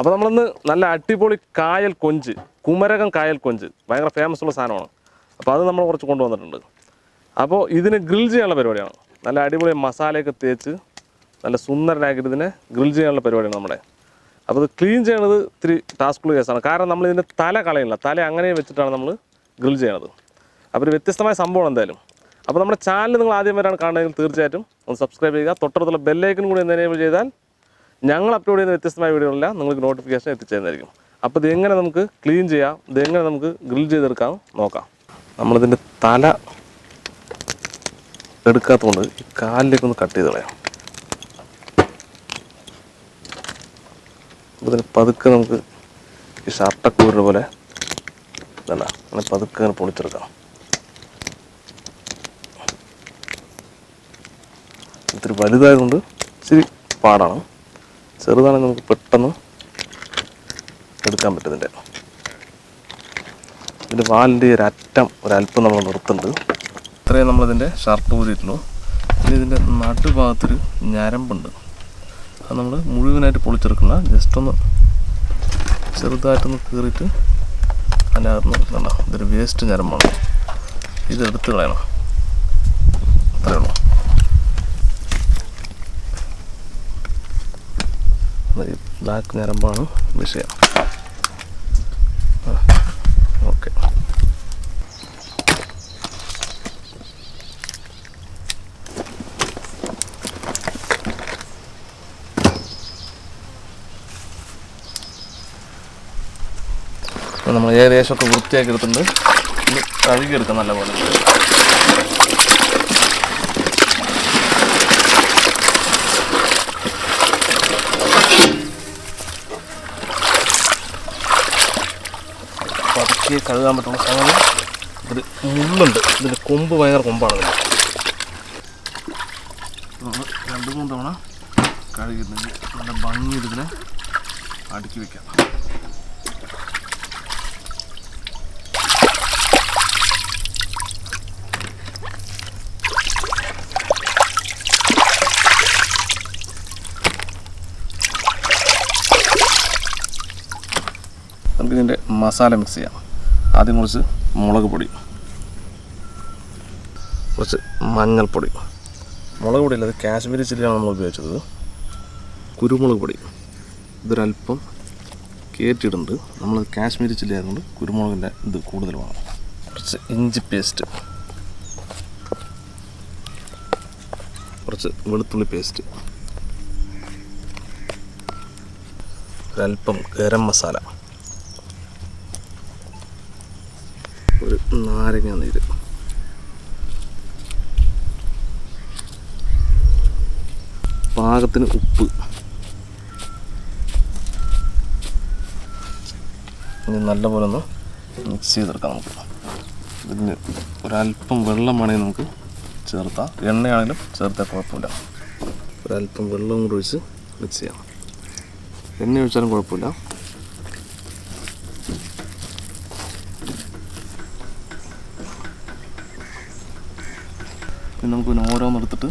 അപ്പോൾ നമ്മളിന്ന് നല്ല അടിപൊളി കായൽ കൊഞ്ച്, കുമരകം കായൽ കൊഞ്ച് ഭയങ്കര ഫേമസ് ഉള്ള സാധനമാണ്. അപ്പോൾ അത് നമ്മൾ കുറച്ച് കൊണ്ടുവന്നിട്ടുണ്ട്. അപ്പോൾ ഇതിന് ഗ്രിൽ ചെയ്യാനുള്ള പരിപാടിയാണ്. നല്ല അടിപൊളി മസാലയൊക്കെ തേച്ച് നല്ല സുന്ദരനാക്കിയിട്ട് ഇതിനെ ഗ്രിൽ ചെയ്യാനുള്ള പരിപാടിയാണ് നമ്മുടെ. അപ്പോൾ ഇത് ക്ലീൻ ചെയ്യണത് ഇത്തിരി ടാസ്ക്കുള്ള കേസാണ്. കാരണം നമ്മളിതിൻ്റെ തല കളയില്ല, തല അങ്ങനെ വെച്ചിട്ടാണ് നമ്മൾ ഗ്രിൽ ചെയ്യണത്. അപ്പോൾ ഒരു വ്യത്യസ്തമായ സംഭവമാണ് എന്തായാലും. അപ്പോൾ നമ്മുടെ ചാനൽ നിങ്ങൾ ആദ്യം വരെയാണ് കാണുന്നതെങ്കിൽ തീർച്ചയായിട്ടും ഒന്ന് സബ്സ്ക്രൈബ് ചെയ്യുക. തൊട്ടടുത്തുള്ള ബെല്ലൈക്കൻ കൂടി ഒന്ന് എനേബിൾ ചെയ്താൽ ഞങ്ങൾ അപ്ലോഡ് ചെയ്യുന്ന വ്യത്യസ്തമായ വീഡിയോകളെല്ലാം നിങ്ങൾക്ക് നോട്ടിഫിക്കേഷൻ എത്തിച്ചേരുന്നതായിരിക്കും. അപ്പോൾ ഇതെങ്ങനെ നമുക്ക് ക്ലീൻ ചെയ്യാം, ഇതെങ്ങനെ നമുക്ക് ഗ്രിൽ ചെയ്തെടുക്കാം നോക്കാം. നമ്മളിതിൻ്റെ തല എടുക്കാത്തതുകൊണ്ട് ഈ കാലിലേക്കൊന്ന് കട്ട് ചെയ്ത് കളയാം. അപ്പോൾ ഇതിന് പതുക്കെ നമുക്ക് ഈ ഷർട്ടൊക്കെ ഊരുന്ന പോലെ ഇതല്ല അങ്ങനെ പതുക്കെ അങ്ങനെ പൊളിച്ചെടുക്കാം. ഇത്തിരി വലുതായതുകൊണ്ട് ഇച്ചിരി പാടാണ്. ചെറുതാണെങ്കിൽ നമുക്ക് പെട്ടെന്ന് എടുക്കാൻ പറ്റും. ഇതിൻ്റെ വാലിൻ്റെ ഒരറ്റം ഒരല്പം നമ്മൾ നിർത്തുന്നുണ്ട്. ഇത്രയും നമ്മളിതിൻ്റെ ഷർട്ട് ഊരിയിട്ടുള്ളൂ. ഇനി ഇതിൻ്റെ നടുഭാഗത്തൊരു ഞരമ്പുണ്ട്. അത് നമ്മൾ മുഴുവനായിട്ട് പൊളിച്ചെടുക്കുന്ന ജസ്റ്റ് ഒന്ന് ചെറുതായിട്ടൊന്ന് കീറിയിട്ട് അതിനകത്ത് കണ്ടോ, ഇതൊരു വേസ്റ്റ് ഞരമ്പാണ്. ഇതെടുത്ത് കളയണം. അത്രയേ ഉള്ളൂ. ബ്ലാക്ക് ഞരമ്പാണ് വിഷയം. ഓക്കെ, നമ്മൾ ഏകദേശമൊക്കെ വൃത്തിയാക്കി എടുത്തിട്ടുണ്ട്. ഇത് കഴുകിയെടുക്കാം നല്ലപോലെ. പതുക്കെ കഴുകാൻ പറ്റുന്ന സംഗതി ഒരു മുള്ളുണ്ട്. ഇതിൻ്റെ കൊമ്പ് ഭയങ്കര കൊമ്പാണ്. നമ്മൾ 2-3 തവണ കഴുകിയിട്ടുണ്ടെങ്കിൽ നല്ല ഭംഗിയിൽ ഇതിനെ അടുക്കി വയ്ക്കാം. നമുക്കിതിൻ്റെ മസാല മിക്സ് ചെയ്യാം. ആദ്യം കുറച്ച് മുളക് പൊടി, കുറച്ച് മഞ്ഞൾപ്പൊടി, മുളക് പൊടി അല്ലാതെ കാശ്മീരി ചില്ലിയാണ് നമ്മൾ ഉപയോഗിച്ചത്. കുരുമുളക് പൊടി ഇതൊരല്പം കയറ്റിയിടുന്നുണ്ട്. നമ്മൾ കാശ്മീരി ചില്ലി ആയതുകൊണ്ട് കുരുമുളകിൻ്റെ ഇത് കൂടുതൽ വേണം. കുറച്ച് ഇഞ്ചി പേസ്റ്റ്, കുറച്ച് വെളുത്തുള്ളി പേസ്റ്റ്, ഒരല്പം ഗരം മസാല, ഒരു നാരങ്ങ നീര്, പാകത്തിന് ഉപ്പ്. ഇനി നല്ലപോലെ ഒന്ന് മിക്സ് ചെയ്തെടുക്കാം. നമുക്ക് ഇതിന് ഒരല്പം വെള്ളം വേണമെങ്കിൽ നമുക്ക് ചേർത്താം. എണ്ണയാണെങ്കിലും ചേർത്താൽ കുഴപ്പമില്ല. ഒരല്പം വെള്ളം കൂടി ഒഴിച്ച് മിക്സ് ചെയ്യാം. എണ്ണ ഒഴിച്ചാലും കുഴപ്പമില്ല. ഇനി നമുക്ക് പിന്നെ ഓരോന്നെടുത്തിട്ട്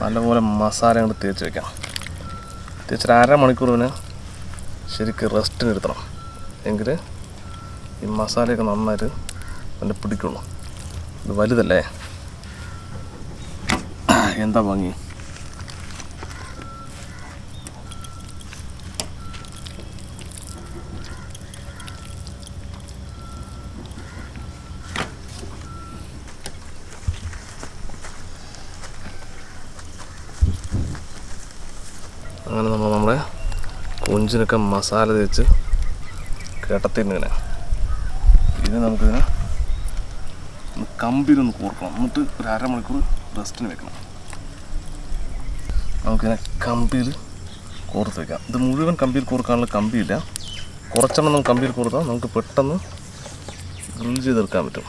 നല്ലപോലെ മസാല കൊണ്ട് തേച്ച് വയ്ക്കാം. തേച്ചൊരു 1/2 മണിക്കൂർ പിന്നെ ശരിക്കും റെസ്റ്റിന് ഇരുത്തണം. എങ്കിൽ ഈ മസാലയൊക്കെ നന്നായിട്ട് അതിൻ്റെ പിടിക്കുള്ളൂ. ഇത് വലുതല്ലേ, എന്താ ഭംഗി. അങ്ങനെ നമ്മുടെ കൊഞ്ചിനൊക്കെ മസാല തേച്ച് കിടത്തിങ്ങനെ ഇത് നമുക്കിതിനെ കമ്പിയിലൊന്ന് കോർക്കണം. എന്നിട്ട് ഒരു 1/2 മണിക്കൂർ റെസ്റ്റിന് വെക്കണം. നമുക്കിതിനെ കമ്പിയിൽ കോർത്ത് വയ്ക്കാം. ഇത് മുഴുവൻ കമ്പിയിൽ കോർക്കാനുള്ള കമ്പിയില്ല. കുറച്ചെണ്ണം നമുക്ക് കമ്പിയിൽ കോർത്താൽ നമുക്ക് പെട്ടെന്ന് ഗ്രിൽ ചെയ്തെടുക്കാൻ പറ്റും.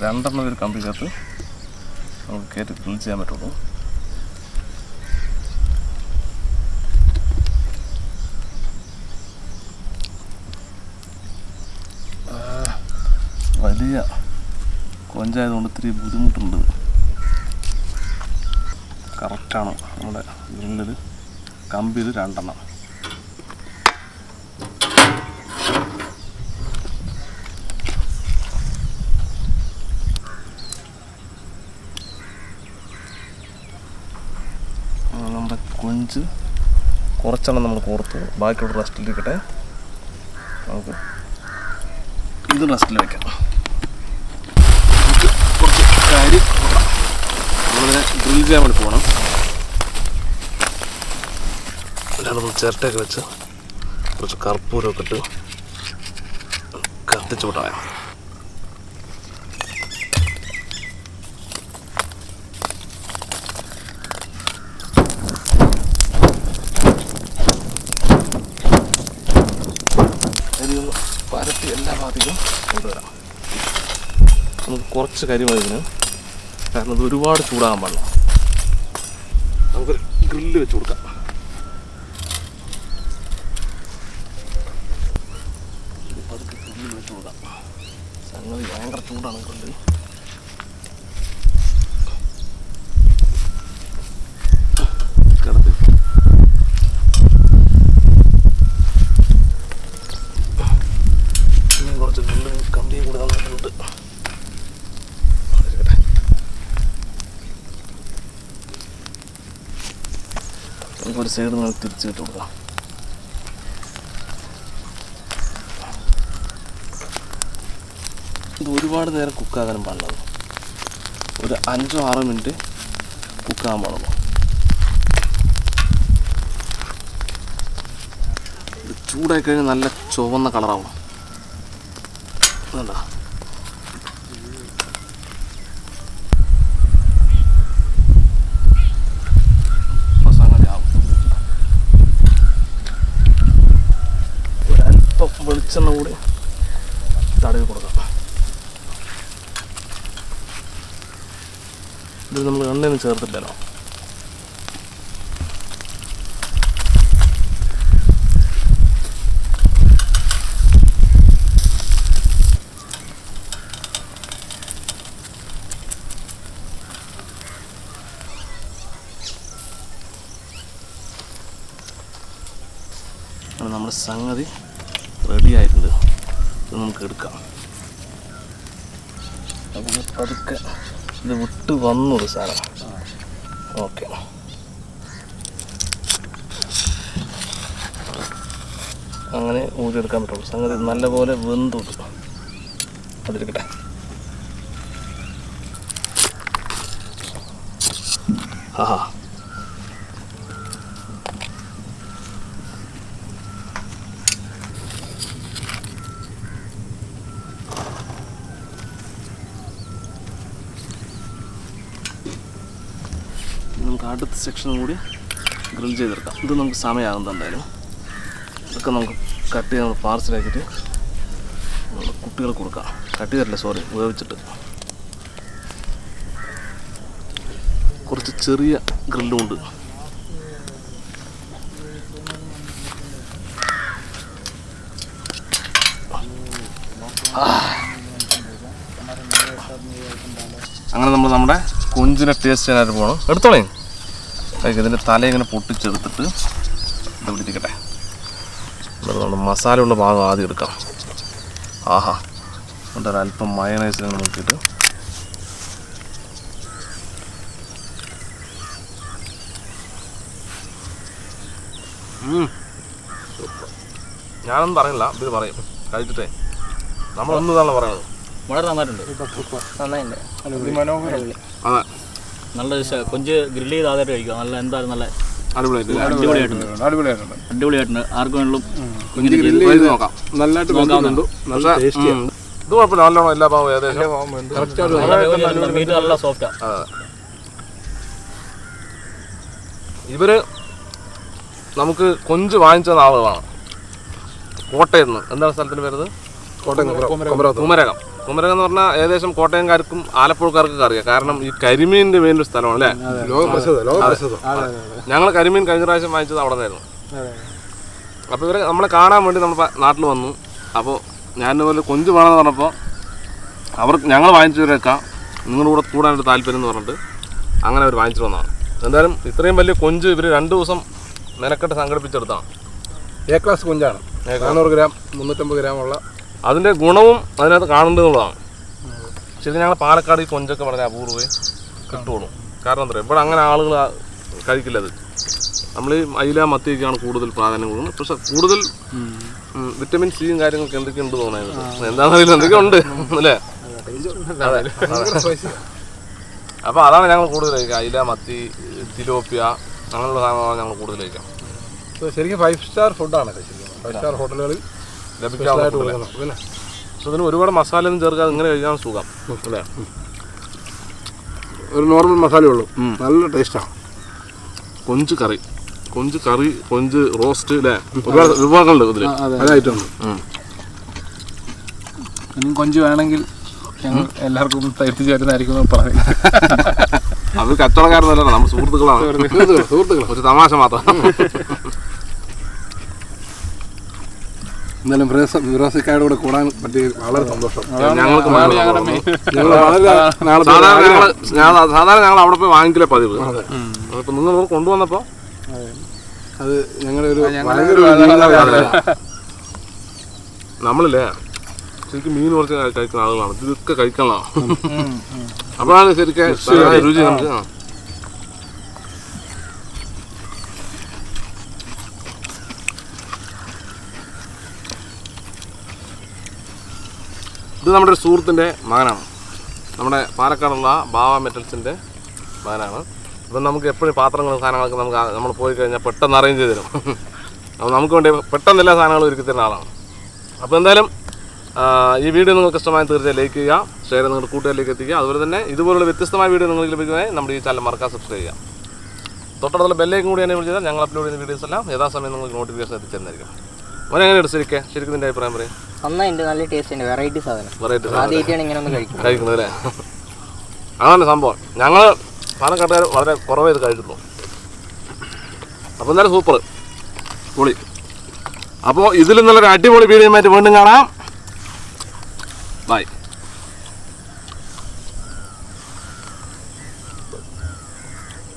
രണ്ടെണ്ണം ഒരു കമ്പിക്കകത്ത് നമുക്ക് കയറ്റി ഗ്രിൽ ചെയ്യാൻ പറ്റുള്ളൂ. ചെറിയ കൊഞ്ചായതുകൊണ്ട് ഇത്തിരി ബുദ്ധിമുട്ടുണ്ട്. കറക്റ്റാണ് നമ്മുടെ ഗ്രില്ലിൽ കമ്പിയിൽ 2 എണ്ണം. നമ്മുടെ കൊഞ്ച് കുറച്ചെണ്ണം നമ്മൾ കോർത്ത് ബാക്കിയുള്ള റെസ്റ്റിലിരിക്കട്ടെ. നമുക്ക് ഇത് റെസ്റ്റിൽ വയ്ക്കാം. കുറച്ച് കരി നമ്മളിതിനെ ഗ്രിൽ ചെയ്യാൻ വേണ്ടി പോകണം. അല്ലാതെ ചിരട്ടയൊക്കെ വെച്ച് കുറച്ച് കർപ്പൂരമൊക്കെ ഇട്ട് കത്തിച്ച് വിട്ടാൽ പരത്തി എല്ലാ ഭാഗത്തേക്കും കൊണ്ടുവരാം. നമുക്ക് കുറച്ച് കരി മതി ഇതിന്, കാരണം ഇത് ഒരുപാട് ചൂടാകാൻ പാടില്ല. നമുക്കൊരു ഗ്രില്ല് വെച്ച് കൊടുക്കാം. പതുക്കെ ഗ്രില്ല് വെച്ച് കൊടുക്കാം. സംഗതി ഭയങ്കര ചൂടാണ് ഗ്രില്ല്. കിടത്ത് കുറച്ച് ഗ്രില്ല് കമ്പി കൂടെ തന്നിട്ടുണ്ട്. നമുക്കൊരു സൈഡ് നമ്മൾ തിരിച്ചിട്ട് കൊടുക്കാം. ഇത് ഒരുപാട് നേരം കുക്കാകാനും പാടില്ല. ഒരു 5-6 മിനിറ്റ് കുക്കാകാൻ പാടുള്ളൂ. ഇത് ചൂടായി കഴിഞ്ഞാൽ നല്ല ചുവന്ന കളറാവും. എന്താ വെളിച്ചെണ്ണ കൂടി തടവി കൊടുക്കാം. ഇത് നമ്മൾ എണ്ണയൊന്നും ചേർത്തില്ലല്ലോ. നമ്മുടെ സംഗതി റെഡി ആയിട്ടുണ്ട്. ഇത് നമുക്ക് എടുക്കാം. അപ്പം പതുക്കെ ഇത് വിട്ട് വന്നൊരു സാധനം. ഓക്കെ, അങ്ങനെ ഊരിയെടുക്കാൻ പറ്റുള്ളൂ. സംഗതി നല്ലപോലെ വെന്തു അതിരിക്കട്ടെ. ആഹാ, നമുക്ക് അടുത്ത സെക്ഷനും കൂടി ഗ്രിൽ ചെയ്തെടുക്കാം. ഇത് നമുക്ക് സമയമാകുന്നത് എന്തായാലും. ഇതൊക്കെ നമുക്ക് കട്ട് ചെയ്ത് നമ്മൾ പാർസലാക്കിയിട്ട് കുട്ടികൾക്ക് കൊടുക്കാം. കട്ട് ചെയ്തിട്ടില്ല, സോറി, വേവിച്ചിട്ട്. കുറച്ച് ചെറിയ ഗ്രില്ലും ഉണ്ട്. അങ്ങനെ നമ്മൾ നമ്മുടെ കൊഞ്ചിനെ ടേസ്റ്റ് ചെയ്യാനായിട്ട് പോകണം. എടുത്തോളേ. ഇതിൻ്റെ തല ഇങ്ങനെ പൊട്ടിച്ചെടുത്തിട്ട് ഇത് പിടിച്ചിരിക്കട്ടെ. നമ്മുടെ മസാലയുള്ള ഭാഗം ആദ്യം എടുക്കാം. ആഹാ, എന്നിട്ട് ഒരല്പം മയണൈസിൽ നോക്കിയിട്ട് ഞാനൊന്നും പറയില്ല, ഇത് പറയും കഴിച്ചിട്ടേ. നമ്മളൊന്നും ഇതാണ് പറയുന്നത്. വളരെ നന്നായിട്ടുണ്ട്, നന്നായിട്ടുണ്ട്. അതെ, നല്ല കൊഞ്ച് ഗ്രില്ല് ചെയ്ത് ആദ്യമായിട്ട് കഴിക്കുക. നല്ല എന്തായാലും നല്ല അടിപൊളിയായിട്ടുണ്ട്. അടിപൊളിയായിട്ടുണ്ട്. ആർക്കും വേണമെങ്കിലും നോക്കാം. നല്ലതായിട്ട് നോക്കാവുന്നുണ്ട്. ഇത് കുഴപ്പമില്ല, നല്ലോണം എല്ലാ ഭാഗവും ഏകദേശം മീറ്റ് നല്ല സോഫ്റ്റാ. ഇവര് നമുക്ക് കൊഞ്ച് വാങ്ങിച്ച ആളുകളാണ് കോട്ടയം നിന്ന്. എന്താണ് സ്ഥലത്തിൻ്റെ പേരുന്നത്? കുമരകം. കുമരകം എന്ന് പറഞ്ഞാൽ ഏകദേശം കോട്ടയംകാർക്കും ആലപ്പുഴക്കാർക്കൊക്കെ അറിയാം. കാരണം ഈ കരിമീനിന്റെ മെയിൻ ഒരു സ്ഥലമാണ് അല്ലേ? ഞങ്ങൾ കരിമീൻ കഴിഞ്ഞ പ്രാവശ്യം വാങ്ങിച്ചത് അവിടെ നിന്നായിരുന്നു. അപ്പോൾ ഇവരെ നമ്മളെ കാണാൻ വേണ്ടി നമ്മുടെ നാട്ടിൽ വന്നു. അപ്പോൾ ഞാനിതുപോലെ കൊഞ്ച് വേണമെന്ന് പറഞ്ഞപ്പോൾ ഞങ്ങൾ വാങ്ങിച്ചവരൊക്കെ നിങ്ങളുടെ കൂടെ കൂടാനൊരു താല്പര്യം എന്ന് പറഞ്ഞിട്ട് അങ്ങനെ അവർ വാങ്ങിച്ചിട്ട് വന്നതാണ്. എന്തായാലും ഇത്രയും വലിയ കൊഞ്ച് ഇവർ 2 ദിവസം മെനക്കെട്ട് സംഘടിപ്പിച്ചെടുത്താണ്. A ക്ലാസ് കൊഞ്ചാണ്. 400 ഗ്രാം 350 ഗ്രാമുള്ള അതിൻ്റെ ഗുണവും അതിനകത്ത് കാണേണ്ടതുള്ളതാണ്. ശരിക്കും ഞങ്ങൾ പാലക്കാട് ഈ കൊഞ്ചൊക്കെ വളരെ അപൂർവമേ കിട്ടുള്ളൂ. കാരണം എന്താ പറയുക, ഇവിടെ അങ്ങനെ ആളുകൾ കഴിക്കില്ല. അത് നമ്മൾ ഈ അയില മത്തിയൊക്കെയാണ് കൂടുതൽ പ്രാധാന്യം കൊടുക്കുന്നത്. പക്ഷെ കൂടുതൽ വിറ്റമിൻ സിയും കാര്യങ്ങളൊക്കെ എന്തൊക്കെയുണ്ട് തോന്നുന്നത്, എന്താണെന്നറിയില്ല, എന്തൊക്കെ ഉണ്ട് അല്ലേ? അപ്പോൾ അതാണ് ഞങ്ങൾ കൂടുതൽ കഴിക്കുക. അയില, മത്തി, തിലോപ്പിയ അങ്ങനെയുള്ള സാധനങ്ങളാണ് ഞങ്ങൾ കൂടുതൽ കഴിക്കാം. ശരിക്കും 5 സ്റ്റാർ ഫുഡാണ്. 5 സ്റ്റാർ ഹോട്ടലുകളിൽ ലഭിക്കാറുണ്ട്. പക്ഷെ ഇതിന് ഒരുപാട് മസാലയൊന്നും ചേർക്കാതെ ഇങ്ങനെ കഴിക്കാൻ സുഖം അല്ലേ? ഒരു നോർമൽ മസാലയേ ഉള്ളൂ, നല്ല ടേസ്റ്റാണ്. കൊഞ്ച് കറി, കൊഞ്ച് റോസ്റ്റ് അല്ലേ? ഒരുപാട് വിഭവങ്ങളുണ്ട് ഇതിൽ, അതായിട്ടുണ്ട്. ഇനിയും കൊഞ്ച് വേണമെങ്കിൽ ഞങ്ങൾ എല്ലാവർക്കും എത്തിച്ചു തരുന്നതായിരിക്കും പറഞ്ഞു. അത് കച്ചവടക്കാരൊന്നുമല്ല, നമ്മൾ സുഹൃത്തുക്കളാണ്. ഒരു തമാശ മാത്രം. എന്നാലും ഫിറോസിക്കായുടെ കൂടെ കൂടാൻ പറ്റി വളരെ സന്തോഷം. ഞങ്ങൾക്ക് സാധാരണ ഞങ്ങൾ അവിടെ പോയി വാങ്ങിക്കലേ പതിവ്. ഇപ്പം നിങ്ങൾ കൊണ്ടുവന്നപ്പോൾ അത് ഞങ്ങളുടെ ഒരു നമ്മളില്ലേ ശരിക്കും മീൻ കുറച്ച് കഴിക്കുന്ന ആളുകളാണ്, ഇതൊക്കെ കഴിക്കാനുള്ളതാണ്. അപ്പോഴാണ് ശരിക്കും രുചി നമുക്ക്. ഇത് നമ്മുടെ ഒരു സുഹൃത്തിൻ്റെ മകനാണ്, നമ്മുടെ പാലക്കാടുള്ള ബാവ മെറ്റൽസിൻ്റെ മകനാണ്. ഇപ്പം നമുക്ക് എപ്പോഴും പാത്രങ്ങളും സാധനങ്ങളൊക്കെ നമ്മൾ പോയി കഴിഞ്ഞാൽ പെട്ടെന്ന് അറേഞ്ച് ചെയ്ത് തരും. അപ്പോൾ നമുക്ക് വേണ്ടി പെട്ടെന്ന് എല്ലാ സാധനങ്ങളും ഒരുക്കി തരുന്ന ആളാണ്. അപ്പോൾ എന്തായാലും ഈ വീഡിയോ നിങ്ങൾക്ക് ഇഷ്ടമായി തീർച്ചയായും ലൈക്ക് ചെയ്യുക, ഷെയർ നിങ്ങളുടെ കൂട്ടുകാരിലേക്ക് എത്തിക്കുക. അതുപോലെ തന്നെ ഇതുപോലുള്ള വ്യത്യസ്തമായ വീഡിയോ നിങ്ങൾക്ക് ലഭിക്കുന്നതിന് നമ്മുടെ ഈ ചാനൽ മറക്കാൻ സബ്സ്ക്രൈബ് ചെയ്യുക. തൊട്ടടുത്തുള്ള ബെല്ലേക്കും കൂടി എന്നെ വിളിച്ചാൽ ഞങ്ങൾ അപ്ലോഡ് ചെയ്യുന്ന വീഡിയോസ് എല്ലാം യഥാസമയം നിങ്ങൾക്ക് നോട്ടിഫിക്കേഷൻ എത്തിച്ചേർന്നായിരിക്കും. അവൻ എങ്ങനെയാണ് ശരിക്കും നിൻ്റെ അഭിപ്രായം പറയും? നന്നായിട്ട് നല്ല ടേസ്റ്റ് ഉണ്ട്. വെറൈറ്റി സാധനം ആദ്യമായിട്ടാണ് ഇങ്ങനെ ഒന്ന് കഴിക്കുന്നത് അല്ലേ? അതാണ് സംഭവം. ഞങ്ങൾ പാലക്കാട്ടുകാർ വളരെ കുറവേ ഇത് കഴിച്ചിട്ടുള്ളൂ. അപ്പോൾ എന്തായാലും സൂപ്പർ പൊളി. അപ്പോൾ ഇതിൽ നിന്നുള്ളൊരു അടിപൊളി വീഡിയോയുമായിട്ട് വീണ്ടും കാണാം. ബൈ.